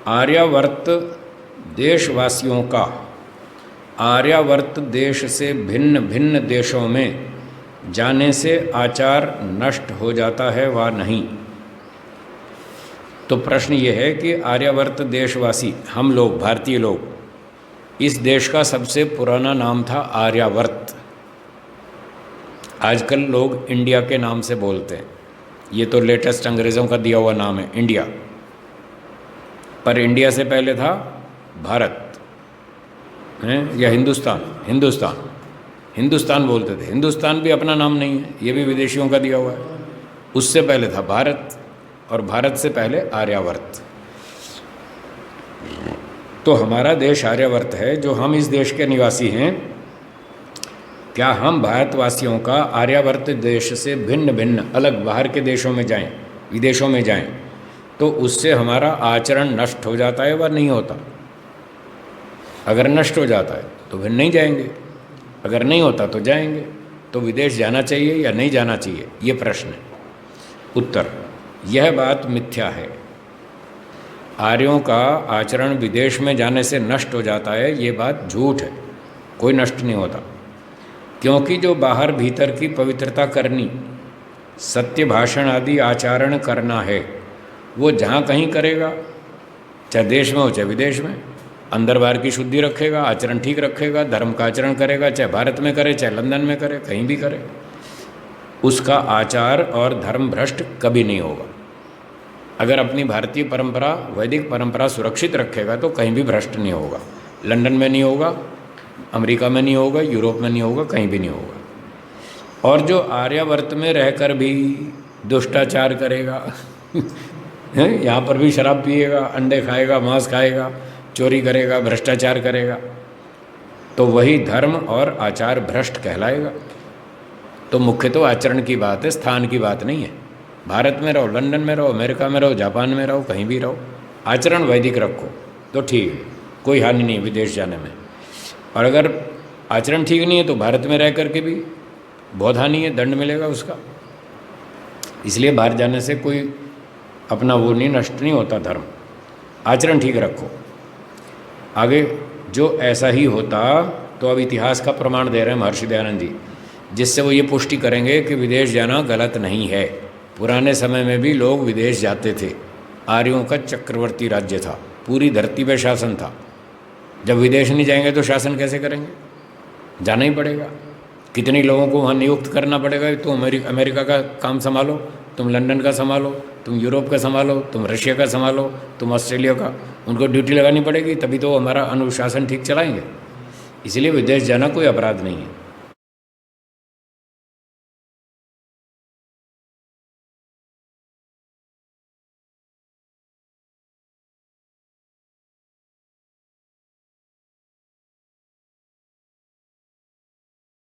आर्यावर्त देशवासियों का आर्यावर्त देश से भिन्न भिन्न देशों में जाने से आचार नष्ट हो जाता है व नहीं। तो प्रश्न ये है कि आर्यावर्त देशवासी हम लोग, भारतीय लोग, इस देश का सबसे पुराना नाम था आर्यावर्त। आजकल लोग इंडिया के नाम से बोलते हैं, ये तो लेटेस्ट अंग्रेज़ों का दिया हुआ नाम है इंडिया, पर इंडिया से पहले था भारत हैं, या हिंदुस्तान बोलते थे। हिंदुस्तान भी अपना नाम नहीं है, ये भी विदेशियों का दिया हुआ है। उससे पहले था भारत, और भारत से पहले आर्यावर्त। तो हमारा देश आर्यावर्त है, जो हम इस देश के निवासी हैं। क्या हम भारतवासियों का आर्यावर्त देश से भिन्न भिन्न अलग बाहर के देशों में जाएं, विदेशों में जाएं, तो उससे हमारा आचरण नष्ट हो जाता है व नहीं होता? अगर नष्ट हो जाता है तो फिर नहीं जाएंगे, अगर नहीं होता तो जाएंगे। तो विदेश जाना चाहिए या नहीं जाना चाहिए, ये प्रश्न है। उत्तर, यह बात मिथ्या है। आर्यों का आचरण विदेश में जाने से नष्ट हो जाता है, ये बात झूठ है। कोई नष्ट नहीं होता, क्योंकि जो बाहर भीतर की पवित्रता करनी, सत्य भाषण आदि आचरण करना है, वो जहाँ कहीं करेगा, चाहे देश में हो चाहे विदेश में, अंदर बाहर की शुद्धि रखेगा, आचरण ठीक रखेगा, धर्म का आचरण करेगा, चाहे भारत में करे चाहे लंदन में करे, कहीं भी करे, उसका आचार और धर्म भ्रष्ट कभी नहीं होगा। अगर अपनी भारतीय परंपरा, वैदिक परंपरा सुरक्षित रखेगा तो कहीं भी भ्रष्ट नहीं होगा। लंदन में नहीं होगा, अमेरिका में नहीं होगा, यूरोप में नहीं होगा, कहीं भी नहीं होगा। और जो आर्यावर्त में रहकर भी दुष्टाचार करेगा यहाँ पर भी शराब पिएगा, अंडे खाएगा, मांस खाएगा, चोरी करेगा, भ्रष्टाचार करेगा, तो वही धर्म और आचार भ्रष्ट कहलाएगा। तो मुख्य तो आचरण की बात है, स्थान की बात नहीं है। भारत में रहो, लंदन में रहो, अमेरिका में रहो, जापान में रहो, कहीं भी रहो, आचरण वैदिक रखो तो ठीक है, कोई हानि नहीं है विदेश जाने में। और अगर आचरण ठीक नहीं है तो भारत में रह करके भी बहुत हानि है, दंड मिलेगा उसका। इसलिए बाहर जाने से कोई अपना वो नहीं, नष्ट नहीं होता धर्म। आचरण ठीक रखो। आगे जो ऐसा ही होता तो अब इतिहास का प्रमाण दे रहे हैं महर्षि दयानंद जी, जिससे वो ये पुष्टि करेंगे कि विदेश जाना गलत नहीं है। पुराने समय में भी लोग विदेश जाते थे। आर्यों का चक्रवर्ती राज्य था, पूरी धरती पे शासन था। जब विदेश नहीं जाएंगे तो शासन कैसे करेंगे? जाना ही पड़ेगा। कितने लोगों को वहाँ नियुक्त करना पड़ेगा। तुम अमेरिका का काम संभालो, तुम लंदन का संभालो, तुम यूरोप का संभालो, तुम रशिया का संभालो, तुम ऑस्ट्रेलिया का, उनको ड्यूटी लगानी पड़ेगी, तभी तो हमारा अनुशासन ठीक चलाएंगे। इसलिए विदेश जाना कोई अपराध नहीं है।